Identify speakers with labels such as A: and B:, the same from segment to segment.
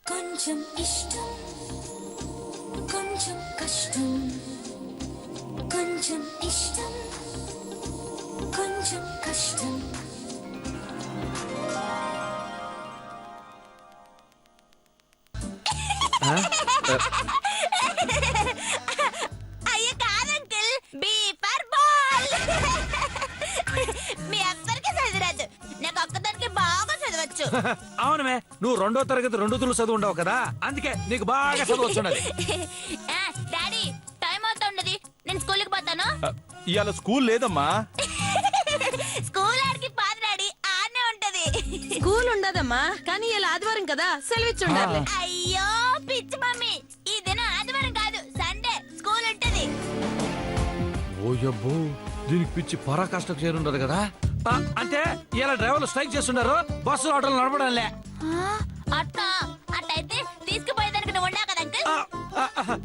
A: కొంచెం ఇష్టం కొంచెం కష్టం కొంచెం ఇష్టం కొంచెం కష్టం
B: అయ్యో కాదంకిల్ బి ఫర్ బాల్ మీ అక్కడికి చదిరాదు నాకు ఒక్కదానికి బాగా చదవచ్చు
C: అవునమే నువ్వు 2వ తరగతి 2 తులు చదువు ఉండవు కదా అందుకే నీకు బాగా చదవచ్చున్నది.
B: డాడీ టైం అవుతుండది నేను స్కూల్కి పోతాను.
D: ఇవాళ స్కూల్ లేదమ్మా.
B: స్కూల్ ఆడికి పాత డాడీ ఆడనే ఉంటది.
E: స్కూల్ ఉండదమ్మా కానీ ఇలా ఆదివారం కదా సెలవిచ్చి ఉండాలి.
B: అయ్యో పిచ్చి మమ్మీ ఈ దినం ఆదివారం కాదు సండే స్కూల్ ఉంటది.
C: ఓయబ్బో దీనికి పిచ్చి పరాకాష్ఠకు చేరుండదు కదా. అంటే ఇలా డ్రైవర్లు స్ట్రైక్ చేస్తున్నారు బస్సు ఆటోలు నడపడంలే.
B: అట్ట అట్టయితే తీసుకుపోయేదానికి నువ్వు ఉన్నావు కదా అంకుల్.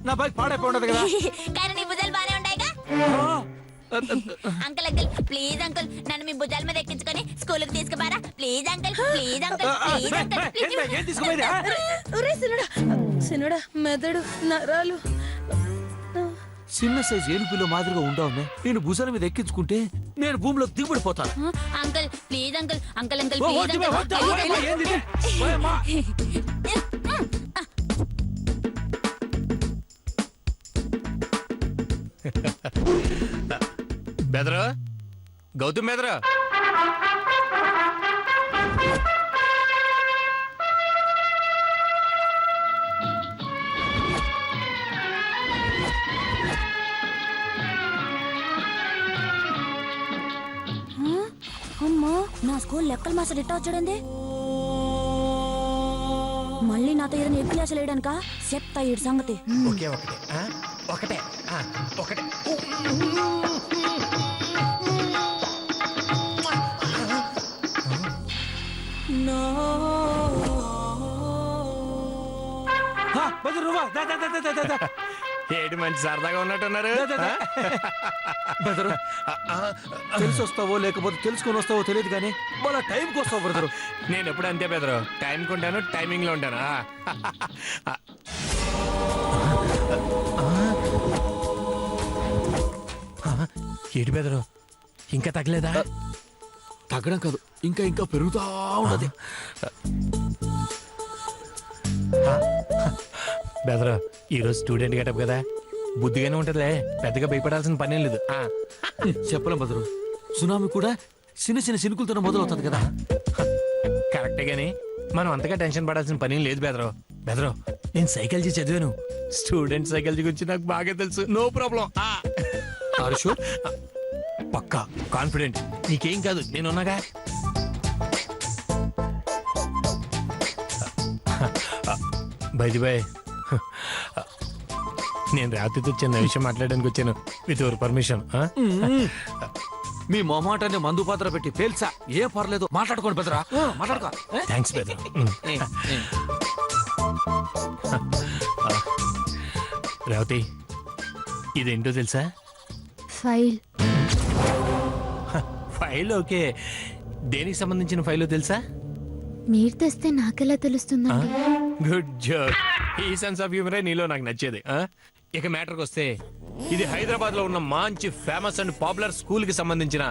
C: నా బైక్ పాడైపోయి ఉండదు కదా.
B: కానీ నీ భుజాలు బానే ఉంటాయిగా. అంకుల్ అంకుల్ ప్లీజ్ అంకుల్ నన్ను మీ భుజాల మీద ఎక్కించుకొని స్కూల్ కి తీసుకుపారా please uncle please uncle please uncle
C: ఏం తీసుకుపోయింది?
E: ఒరే సినుడా మెదడు నరాలు.
C: చిన్న సైజ్ ఏనుగులో మాదిరిగా ఉండవు నేను భుజాల మీద ఎక్కించుకుంటే నేను భూమిలో దిగుబడిపోతాను.
B: Uncle please uncle uncle uncle
C: ఓ,
B: ప్లీజ్
C: వద్దు, వద్దు, ఓయమ్మా, ఏంది ఇది? ఓయమ్మా.
D: బెదరు గౌతమ్ బెదరు
B: అమ్మా నా స్కూల్ లెక్కల మాస్టర్ ఇట్టా వచ్చాడండి. మళ్ళీ నాతో ఏదైనా ఎక్కువ క్లాసులు వేయడానికా చెప్తా ఈ సంగతి.
D: ఒకే ఒకటే ఒకటే
C: బెదరు నువ్వా? దా, దా, దా, దా, దా, దా.
D: ఏంటి మంచి సరదాగా ఉన్నట్టున్నారు.
C: దా, దా, దా. బెదరు తెలిసి వస్తావో లేకపోతే తెలుసుకొని వస్తావో తెలియదు కానీ మళ్ళా టైంకి వస్తావు బ్రదరు.
D: నేను ఎప్పుడు అంతే బెదరు టైంకి ఉంటాను టైమింగ్ లో ఉంటాను. ఏంటి బెదరు ఇంకా తగ్గలేదా?
C: తగ్గడం కాదు ఇంకా ఇంకా పెరుగుతా ఉన్నది.
D: బెదరు ఈరోజు స్టూడెంట్ గెటప్ కదా బుద్ధిగానే ఉంటదిలే పెద్దగా భయపడాల్సిన పని లేదు.
C: చెప్పలేం బెదరు సునామీ కూడా చిన్న చిన్న చినుకులతో మొదలవుతుంది కదా.
D: కరెక్టే గాని మనం అంతగా టెన్షన్ పడాల్సిన పని లేదు బెదరు. బెదరు నేను సైకాలజీ చదివాను స్టూడెంట్ సైకాలజీ గురించి నాకు బాగా తెలుసు. No problem. పక్కా కాన్ఫిడెంట్ నీకేం కాదు నేనున్నాగా. బైది బాయ్ నేను రాత్రితో చిన్న విషయం మాట్లాడడానికి వచ్చాను విత్ యువర్ పర్మిషన్.
C: మీ మొమాటాన్ని మందు పాత్ర పెట్టి పేల్చా ఏ పర్లేదు మాట్లాడుకోండి బెదరా మాట్లాడుకో.
D: థ్యాంక్స్ బెదర్. రేవతి ఇదేంటో తెలుసా?
F: ఫైల్.
D: ఫైల్ ఓకే దేనికి సంబంధించిన ఫైల్ తెలుసా?
F: మీరు తెస్తే నాకెలా తెలుస్తుందండి?
D: Good job. ఈ సెన్స్ ఆఫ్ హ్యూమరే నీలో నాకు నచ్చేది. ఇక మ్యాటర్కి వస్తే ఇది హైదరాబాద్ లో ఉన్న మంచి ఫేమస్ అండ్ పాపులర్ స్కూల్ కి సంబంధించిన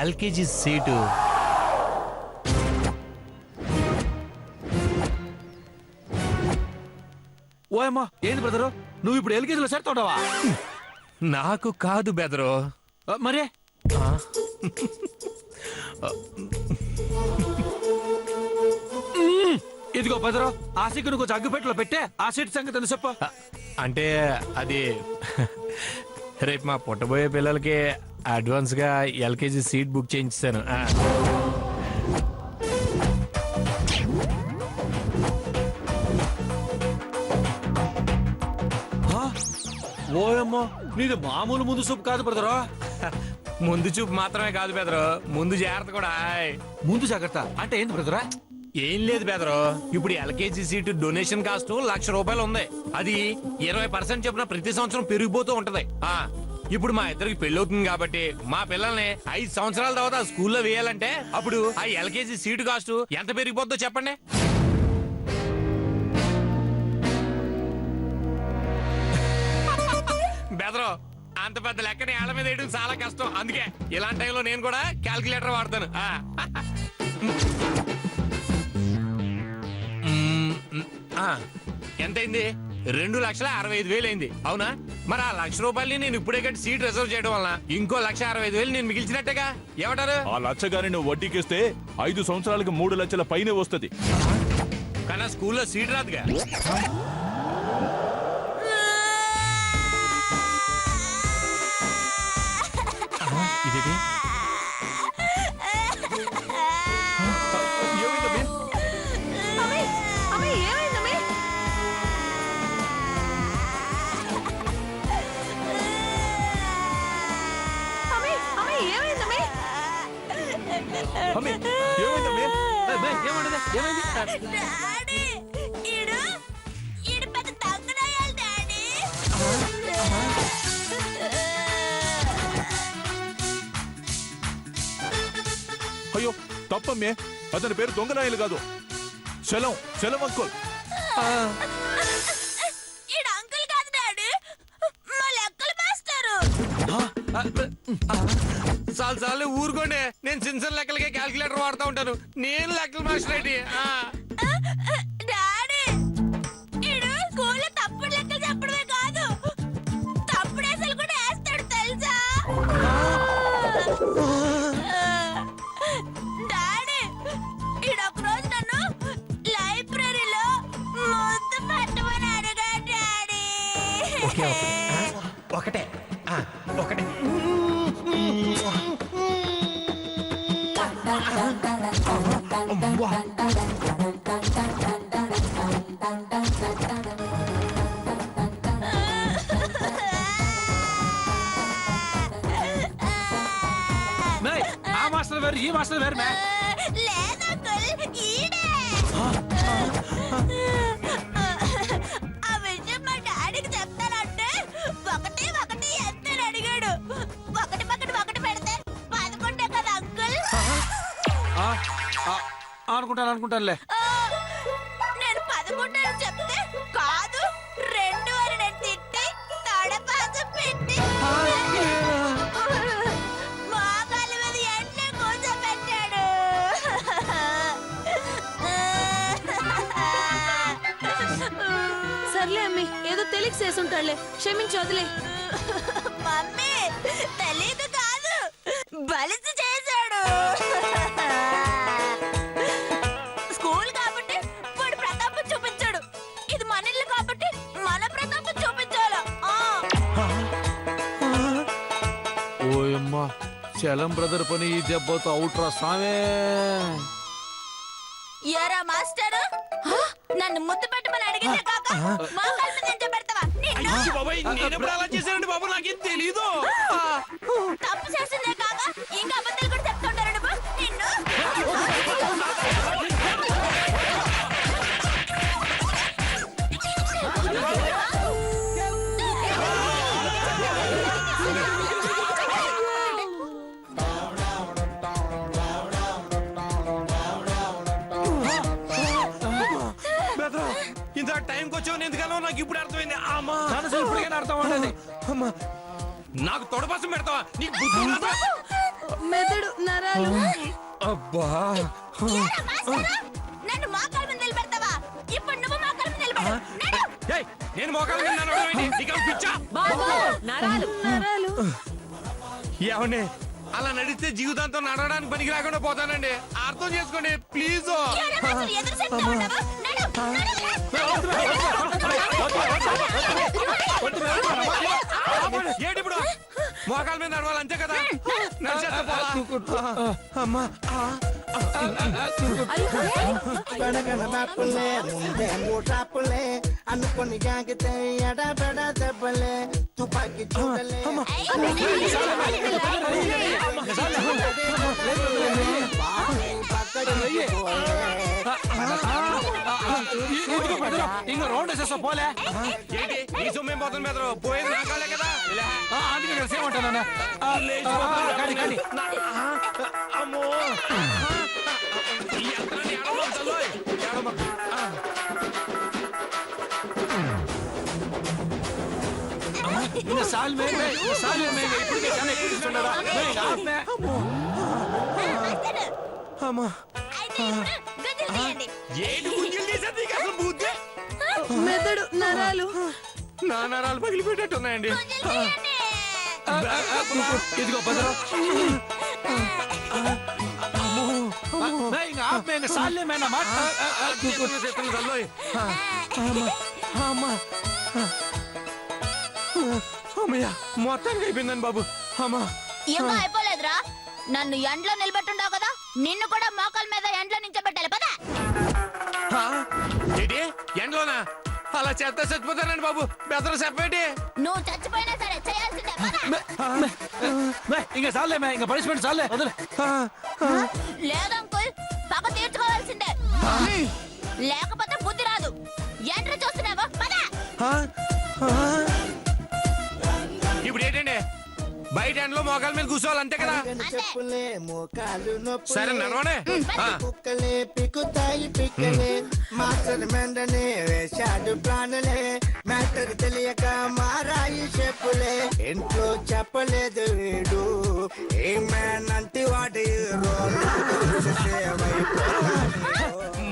D: ఎల్కేజీ సీటు.
C: ఓయమ్మా ఏంది బ్రదరు నువ్వు ఇప్పుడు ఎల్కేజీలో చేరుతావా?
D: నాకు కాదు బెదరు.
C: మరే ఇదిగో బెదరు ఆ సిగ్గును కొంచెం అగ్గిపెట్టలో పెట్టే ఆ సీట్ సంగతి చెప్ప.
D: అంటే అది రేపు మా పుట్టబోయే పిల్లలకి అడ్వాన్స్ గా ఎల్కేజీ సీట్ బుక్ చేయించాను.
C: ఓయమ్మా నీది మామూలు ముందు చూపు కాదు బ్రదరు.
D: ముందు చూపు మాత్రమే కాదు బెదరు ముందు జాగ్రత్త కూడా.
C: ముందు జాగ్రత్త అంటే ఏంది బ్రదరా?
D: ఏం లేదు బెదరు ఇప్పుడు ఎల్కేజీ సీటు డొనేషన్ కాస్ట్ ₹1,00,000 ఉంది. అది 20% చొప్పున ప్రతి సంవత్సరం పెరిగిపోతూ ఉంటది. ఇప్పుడు మా ఇద్దరికి పెళ్ళవుతుంది కాబట్టి మా పిల్లల్ని 5 సంవత్సరాల తర్వాత స్కూల్లో వేయాలంటే అప్పుడు ఆ ఎల్కేజీ సీటు కాస్ట్ ఎంత పెరిగిపోద్దో చెప్పండి. అంత పెద్ద లెక్కని ఏళ్ల మీద వేయడం చాలా కష్టం. అందుకే ఇలాంటి టైంలో నేను కూడా క్యాల్కులేటర్ వాడతాను. ఎంతైంది? 2,65,000 అయింది. అవునా? మరి ఆ ₹1,00,000 నేను ఇప్పుడే కట్టి సీట్ రిజర్వ్ చేయడం వల్ల ఇంకో 1,65,000 నేను మిగిల్చినట్టేగా. ఏమంటారు?
G: ఆ లక్షగాని నువ్వు వడ్డీకిస్తే 5 సంవత్సరాలకి 3 లక్షల పైనే వస్తుంది.
D: కానీ స్కూల్లో సీట్ రాదుగా. ఇదేంటి?
E: ఏమైందమ్మే? ఏమైందమ్మే?
G: అమ్మే, ఏమైందమ్మే?
C: ఏమంటది? ఏమైంది?
B: డాడీ, ఈడు పెద్ద దొంగనయ్యాలి డాడీ.
G: అయ్యో తప్పమ్మే, అతని పేరు దొంగనాయలు కాదు, శలం అంకుల్.
B: ఈడు అంకుల్ కాదు డాడీ, మా లెక్కలు మాస్టరు.
D: చాలు ఊరుకోండి. నేను సిన్సర్ లెక్కలకే క్యాల్కులేటర్ వాడుతూ ఉంటాను. నేను లెక్కల మాస్టర్ ఏంటి?
B: డాడీ, ఈడు స్కూల్లో తప్పుడు లెక్కలు చెప్పడమే కాదు, తప్పుడు అసలు కూడా వేస్తాడు తెలుసా? డాడీ, ఈడు ఒక రోజు నన్ను లైబ్రరీలో ముద్దు పెట్టమని అడిగాడు డాడీ.
C: ఒకటే ఒకటే. ఆ మాస్టర్ వేరు, ఈ మాస్టర్ వేరు.
B: లేదు అంకుల్, ఈడే. ఆ విషయం మా డాడీకి చెప్తానంటే ఒకటి ఎంతని అడిగాడు. ఒకటి పెడితే 11 కదా అంకుల్.
C: అనుకుంటానులే.
B: నేను 11 అని చెప్తే కాదు 2 అని నేను తిట్టి తడపాసం పెట్టి మోకాళ్ళ మీద ఎన్నే కూర్చోబెట్టాడు.
E: సర్లే అమ్మి, ఏదో తెలియక చేసుంటాడులే, క్షమించి వదిలే.
B: మమ్మీ, తెలీదు కాదు, బలిసి చేశాడు. స్కూల్ కాబట్టి వాడు ప్రతాపం చూపించాడు. ఇది మన ఇల్లు కాబట్టి మన ప్రతాపం చూపించాలి.
C: ఓయమ్మా, చలం బ్రదర్ పని ఈ దెబ్బతో అవుట్ రా సామే.
B: ఎరా మాస్టర్, నన్ను ముద్దు పెట్టమని అడిగిందే కాక మా కళ్ళ మీద నించోబెడతావా?
D: నేను ఎప్పుడు అలా చేశానండి బాబు, నాకేం తెలీదు.
B: తప్పు చేసిందే కాక ఇంకా అబద్ధాలు కూడా చెప్తుంటారు నువ్వు. నిన్ను
D: ఇంత టైంకి వచ్చావు ఎందుకన్నా నాకు ఇప్పుడు అర్థమైంది. అమ్మా,
C: ఇప్పటికైనా అర్థం ఉండదు.
D: అమ్మా, నాకు తొడపాసం పెడతావా? నీకు బుద్ధి ఉన్నదా?
E: మెదడు నరాలు.
C: అబ్బా,
B: ఏరా మాస్టర్, నన్ను మా కళ్ళ మీద నిలబెడతావా? ఇప్పుడు నువ్వు మా కళ్ళ మీద నిలబడు. నడు.
D: ఏయ్, నేను మోకాళ్ళ మీద నడవడం ఏంటి? నీకు పిచ్చా?
E: నరాలు.
D: ఏమండి, అలా నడిస్తే జీవితాంతం నడవడానికి పనికి రాకుండా పోతానండి. అర్థం చేసుకోండి ప్లీజ్.
B: ఏరా మాస్టర్, ఎదురు సెట్ ఉన్నావా? నడు.
D: ఏంటి ఇప్పుడు? మోకాళ్ళ మీద నడవాలి అంతే కదా? నడిచేస్తే పోలా? అమ్మా,
H: బాపులే ముందే మూటాపులే అనుకొని జాగితే ఎడబెడ దెబ్బలే తుపాకి చూడలే
C: ఇంకా రౌండ్ వేసేస్తా పోలే.
D: ఏంటి ఈ సొమ్మేం పోతుంది మీద? పోయేది నా కాళ్ళే కదా.
C: అందుకే కలిసి ఏమంటానా? కానీ
D: అమ్మో, ఈ యంత్రాన్ని ఏడవడం చల్లోయ్. ఏడవకు.
C: ఇంకా సాల్ మే ఇప్పటికే చాలా ఎక్కువ ఇస్తున్నారా
B: వస్తాడు.
D: అమ్మా
B: అయితే ఇప్పుడు గుంజలు తీయండి.
D: ఏంటి గుంజలు తీసేది నీకు అసలు బుద్ధి?
E: మెదడు నరాలు
D: నా నరాలు పగిలిపెట్టేట్టున్నాయండి.
B: గుంజలు తీయండి.
C: ఇదిగో భద్రం ఇంకా ఆప్ మే ఇంకా సాల్ మే నా మాట
D: అమ్మయ్యా మొత్తానికి అయిపోయిందండి బాబు. అమ్మా
B: ఏమో అయిపోలేదురా. నన్ను ఎండ్లో నిలబెట్టుండావు కదా, నిన్ను కూడా మోకాల మీద ఎండ్లో నించోబెట్టాలి పదా.
D: ఏంటి ఎండ్లోనా? అలా చేస్తా చచ్చిపోతానండి బాబు. బెదరు చెప్పేటి.
B: నువ్వు చచ్చిపోయినా సరే చేయాల్సిందే పద.
C: ఇంకా సాల్లే మే ఇంకా పనిష్మెంట్ సాల్లే వదిలే
B: లేదు అంకుల్, పగ తీర్చుకోవాల్సిందే. లేకపోతే బుద్ధి రాదు. ఎండ్ర చూస్తున్నావా పద.
D: ఇప్పుడు ఏంటండి బయట ఎండలో మోకాల మీద కూర్చోవాలి అంతే కదా?
H: చెప్పులే మోకాలు నొప్పులే
D: సరే నడవనే.
H: కుక్కలే పిక్కుతాయి పిక్కలే మాస్టర్ మెండనే వేశాడు ప్లానులే మ్యాటర్ తెలియక మారాయి చెప్పులే ఇంట్లో చెప్పలేదు వీడు ఏ మ్యాన్ అంటే వాడి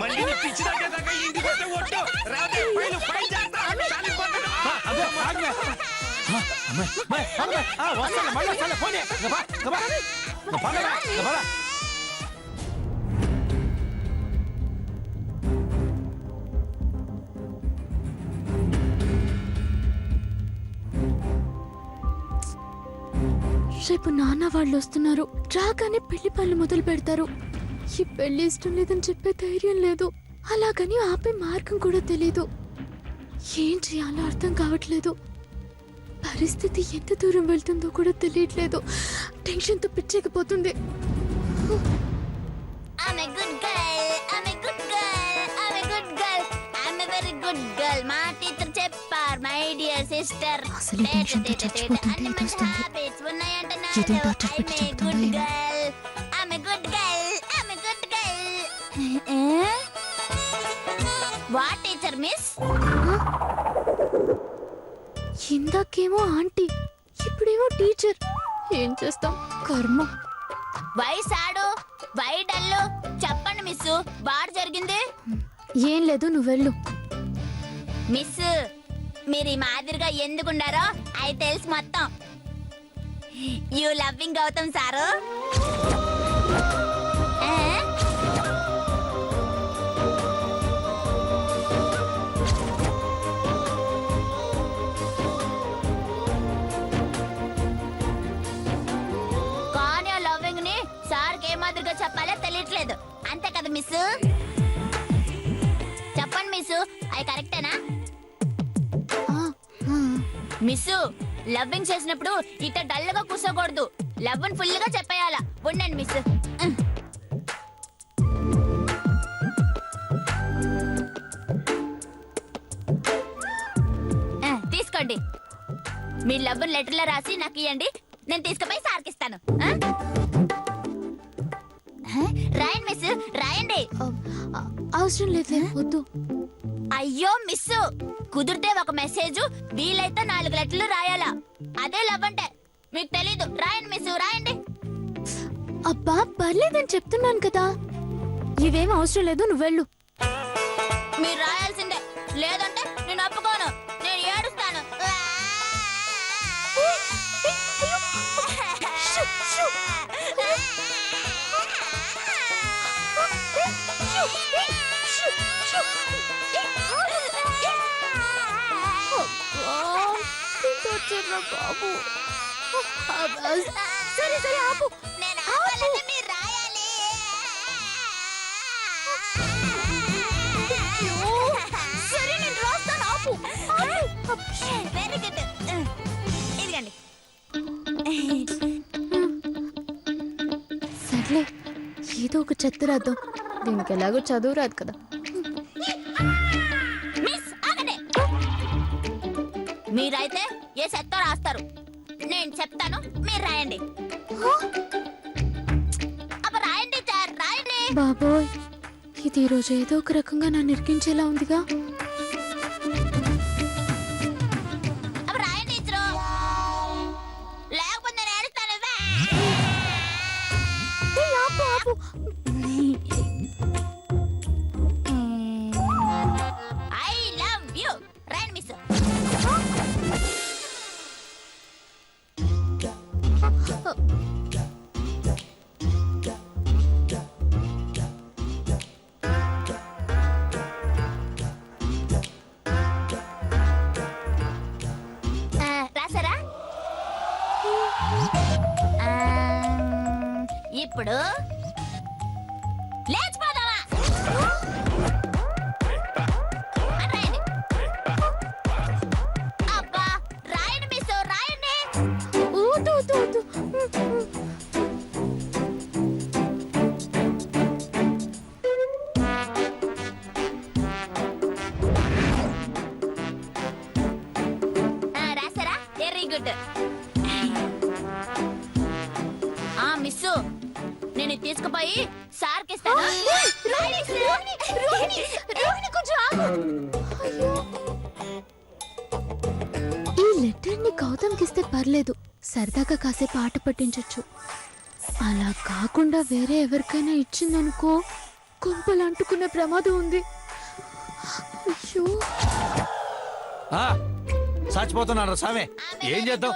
D: మళ్ళీ నీ పిచ్చి తగ్గేదాకా ఇంటికి వస్తే ఒట్టు. రావే, పైలు, పైలు చేస్తా. చాలి పోతాడు.
F: రేపు నాన్న వాళ్ళు వస్తున్నారు. రాగానే పెళ్లి పనులు మొదలు పెడతారు. ఈ పెళ్లి ఇష్టం లేదని చెప్పే ధైర్యం లేదు. అలాగని ఆపే మార్గం కూడా తెలీదు. ఏం చేయాలో అర్థం కావట్లేదు. పరిస్థితి ఎంత దూరం వెళ్తుందో కూడా తెలియట్లేదు. టెన్షన్తో పిచ్చెక్కిపోతుంది.
B: I'm a good girl, I'm a good girl, I'm a good girl, I'm a very good girl. మా టీచర్ చెప్పారు మై డియర్ సిస్టర్.
F: అసలు ఈ టెన్షన్తో చచ్చిపోతుంటే
B: అన్ని మంచి
F: ఏదొస్తుంది?
B: హ్యాబిట్స్ ఉన్నాయంటే
F: ఏదో టార్చర్ పెట్టి చెప్తుందో ఏమో.
B: I'm a good girl, I'm a good girl. What teacher miss?
F: ఇందాకేమో ఆంటీ, ఇప్పుడేమో టీచర్. ఏం చేస్తాం, కర్మ.
B: వై సాడు వై డల్లు చెప్పండి మిస్. బాడ్ జరిగింది.
F: ఏం లేదు, నువ్వెళ్ళు.
B: మిస్ మీరు ఈ మాదిరిగా ఎందుకున్నారో అయి తెలుసు మొత్తం. You loving Gautam sir. కానీ ఆ లవ్వింగ్ ని సార్కి ఏ మాదిరిగా చెప్పాలో తెలియట్లేదు. అంతే కదా మిస్? చెప్పండి మిస్, అవి కరెక్టేనా? మిస్ లవ్వింగ్ చేసినప్పుడు ఇట్ట డల్ గా కూర్చోకూడదు. లవ్ ఫుల్ గా చెప్పేయాల. ఉండండి మిస్. తీసుకోండి. మీ లవ్ లెటర్లో రాసి నాకు ఇవ్వండి. నేను తీసుకుపోయి సార్కిస్తాను. రాయండి మిస్, రాయండి.
F: అవసరం లేదు, వద్దు.
B: అయ్యో మిస్, కుదిరితే ఒక మెసేజ్, వీలైతే 4 లెటర్లు రాయాలా. అదే లవ్ అంటే. మీకు తెలీదు. రాయండి మిస్, రాయండి.
F: అబ్బా పర్లేదని చెప్తున్నాను కదా. ఇవేం అవసరం లేదు, నువ్వెళ్ళు.
B: మీరు రాయాల్సిందే, లేదంటే నేను ఒప్పుకోను. నేను ఏడుస్తాను.
F: బాబు సరే సరే ఆపు.
B: నేను ఆపాలంటే మీరు రాయాలి.
F: సరే నేను రాస్తాను, ఆపు.
B: Very good. ఇదిగండి.
F: సర్లే, ఏదో ఒక చెత్త రాద్దాం. దీనికి ఎలాగో చదువు రాదు కదా.
B: మిస్ ఆగండి. మీరైతే ఏ సెత్తో రాస్తారు. నేను చెప్తాను, మీరు రాయండి. అబ్బ రాయండి సార్, రాయండి.
F: బాబోయ్, ఇది ఈరోజు ఏదో ఒక రకంగా నన్ను ఇరికించేలా ఉందిగా.
B: అబ్బ రాయండి టీచరు. ఇప్పుడు లేచిపోదామా అని రాయండి. అబ్బా రాయండి మిస్ రాయండి.
F: ఊదు ఊదు ఊదు.
B: రాసారా వెరీ గుడ్. మిస్సు నేను ఇది తీసుకుపోయి సార్కి ఇస్తాను.
F: ఈ లెటర్ ని గౌతమ్కి ఇస్తే పర్లేదు, సరదాగా కాసేపు ఆట పట్టించొచ్చు. అలా కాకుండా వేరే ఎవరికైనా ఇచ్చిందనుకో కొంపలు అంటుకునే ప్రమాదం ఉంది. అయ్యో
C: చచ్చిపోతున్నాడు సామే. ఏం చేద్దాం?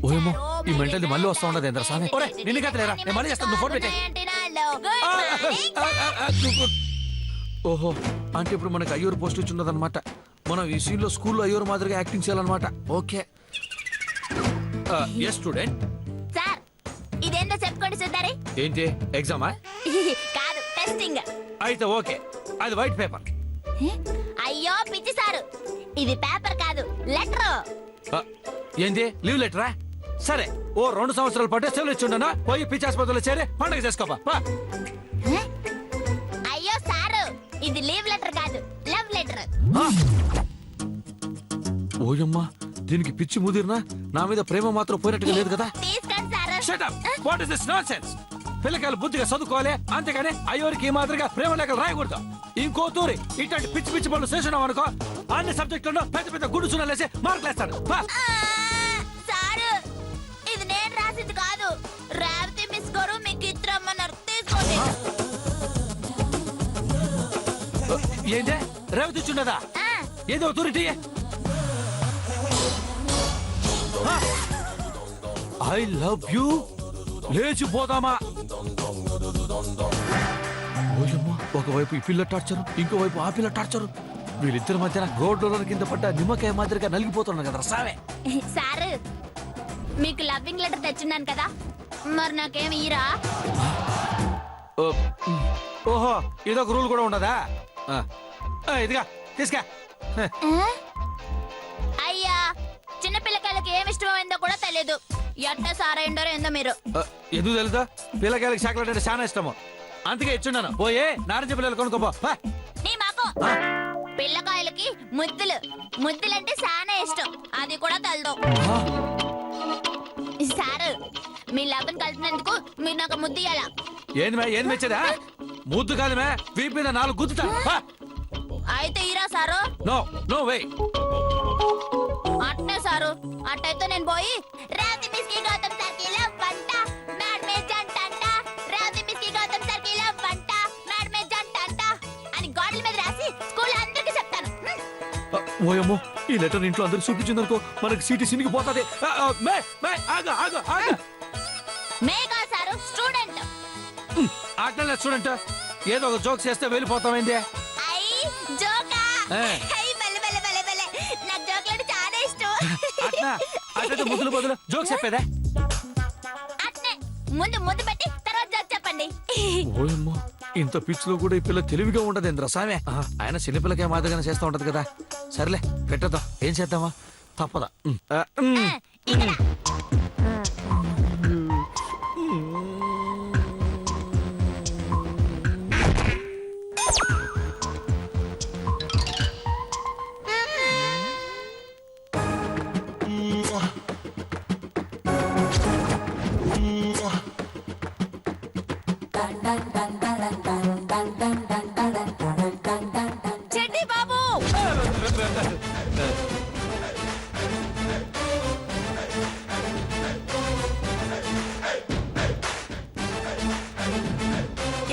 C: ఓయమ్మో ఈ మెంటల్ది మళ్ళీ వస్తా ఉండదు ఏంద్ర సామే. ఒరే నిన్ను కట్టలేరా, నేను మళ్ళీ చేస్తాను, నువ్వు ఫోన్ పెట్టే. ఓహో అంటే ఇప్పుడు మనకి అయ్యూరు పోస్ట్ ఇచ్చి ఉన్నదన్నమాట. మనం ఈ సీన్ లో స్కూల్లో అయ్యూరు మాదిరిగా యాక్టింగ్ చేయాలన్నమాట. Okay yes student.
B: సార్ ఇదేందో చెప్పుకోండి సుందరి.
C: ఏంటి ఎగ్జామా?
B: కాదు టెస్టింగ్.
C: అయితే ఓకే, అది వైట్ పేపర్.
B: అయ్యో పిచ్చి సారు, ఇది పేపర్ కాదు లెటర్.
C: ఏంటి లీవ్ లెటరా? సరే ఓ 2 సంవత్సరాల పాటు సెలవు ఇచ్చిండనా, పోయి పిచ్చి ఆసుపత్రిలో చేరి పండుగ చేసుకోపా.
B: అయ్యో సారు, ఇది లీవ్ లెటర్ కాదు లవ్ లెటర్.
C: ఓయమ్మా దీనికి పిచ్చి ముదిరినా నా మీద ప్రేమ మాత్రం పోయినట్టుగా లేదు కదా.
B: తీసుకోండి sir.
C: Shut up! What is this nonsense? పిల్లకాయలు బుద్ధిగా చదువుకోవాలి, అంతేగాని అయ్యోరికి ఈ మాదిరిగా ప్రేమ లేఖలు రాయకూడదు. ఇంకో తూరి ఇట్లాంటి పిచ్చి పిచ్చి పనులు చేసినావు అనుకో, అన్ని సబ్జెక్టులను పెద్ద పెద్ద గుడ్డు సున్నాలేసి మార్కులు వేస్తాడు.
B: సారు ఇది నేను రాసింది కాదు, రేవతి మిస్ గారు మీకు ఇద్దరమ్మన్నారు, తీసుకోండి.
C: ఏంటే రేవతి ఇచ్చుండదా? ఏదో తూరిటి. I love you. లేచిపోదామా? ఓయమ్మా ఒకవైపు ఈ పిల్ల టార్చరు, ఇంకోవైపు ఆ పిల్ల టార్చరు. వీళ్ళిద్దరి మధ్యన రోడ్ల కింద పడ్డ నిమ్మకాయ మాదిరిగా నలిగిపోతున్నాను కదా సావే.
B: సారు మీకు లవ్వింగ్ లెటర్ తెచ్చున్నాను కదా, మరి నాకేమి ఈరా?
C: ఓహో ఇదొక రూల్ కూడా ఉండదా? ఇదిగా తీసుకా.
B: అయ్యా చిన్న పిల్లకాయలకి ఏమి ఇష్టమైందో కూడా తెలియదు. ఎట్ట సారైండో ఏందో మీరు.
C: ఎందుకు తెలుసా? పిల్లకాయలకి చాక్లెట్ అంటే చాలా ఇష్టము, అందుకే ఇచ్చున్నాను. పోయే నారింజ పిల్లలు కొనుక్కోపో.
B: నీ మాకు పిల్లకాయలకి ముద్దులంటే చాలా ఇష్టం, అది కూడా తెలదు. సారు మీ లవ్ని కలిపినందుకు మీరు నాకు ముద్దు ఇయ్యాలా?
C: ఏంది మెచ్చదా? ముద్దు కాదు మే, వీపు మీద 4 గుద్దుతా.
B: అయితే ఈరా సారు.
C: No no way.
B: అట్నే సారు, అట్టయితే నేను పోయి రాతి మిస్కి గౌతమ్ సార్కి లవ్వంట మేడమే జంటంట, రాతి మిస్కి గౌతమ్ సార్కి లవ్వంట మేడమే జంటంట అని గోడల మీద రాసి స్కూల్ అందరికీ చెప్తాను.
C: ఓయమ్మో ఈ లెటర్ ఇంట్లో అందరికి చూపించిందనుకో మనకి సీటీ సినికి పోతుంది.
B: Megha sir student.
C: అట్లనే స్టూడెంట్ ఏదో ఒక జోక్ చేస్తే వెళ్ళిపోతామైంది.
B: ఐ జోకా. ఐ బలే బలే బలే బలే, నాకు జోకులంటే చాలా ఇష్టం.
C: అట్లయితే ముద్దులు బదులు జోక్ చెప్పేదే.
B: అట్నే ముందు ముద్దు పెట్టి తర్వాత జోక్ చెప్పండి.
C: ఓయమ్మో ఇంత పిచ్చిలో కూడా ఈ పిల్ల తెలివిగా ఉండదు ఏంద్ర సామే. ఆయన చిన్నపిల్లకే మాదిరిగానే చేస్తూ ఉంటది కదా. సర్లే పెట్టేద్దాం, ఏం చేద్దామా, తప్పదా.
B: ఇక్కడ
E: చెడ్డి బాబు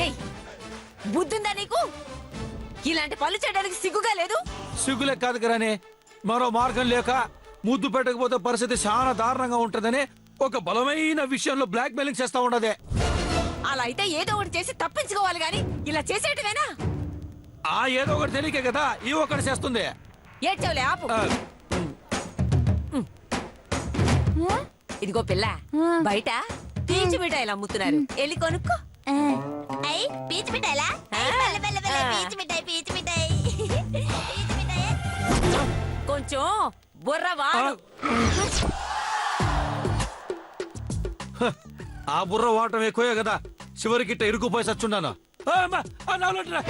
E: ఏయ్ బుద్ధుందా నీకు? ఇలాంటి పనులు చేయడానికి సిగ్గుగా లేదు?
C: సిగ్గులే కాదు కరానే, మరో మార్గం లేక ముద్దు పెట్టకపోతే పరిస్థితి చాలా దారుణంగా ఉంటదని ఒక బలమైన విషయంలో బ్లాక్ మెయిలింగ్ చేస్తా ఉండదే.
E: అలా అయితే ఏదో ఒకటి చేసి తప్పించుకోవాలి గాని ఇలా చేసేటివేనా?
C: ఆ ఏదో ఒకటి తెలియకే కదా ఈ ఒకటి చేస్తుంది.
E: ఏడ్చవులే ఆపు. ఇదిగో పిల్ల, బయట పీచు మిఠాయిలు అమ్ముతున్నారు వెళ్ళి కొనుక్కో
B: ఐ పీచు మిఠాయిలా పీచు మిఠాయి పీచు మిఠాయి పీచు మిఠాయి
E: కొంచెం బుర్ర వాడు
C: ఆ బుర్ర వాటం ఎక్కువే కదా చివరికి ఇట్ట ఇరుకుపోయి సచ్చుండాను. ఆ, అమ్మా, ఆ నాలోటిరా.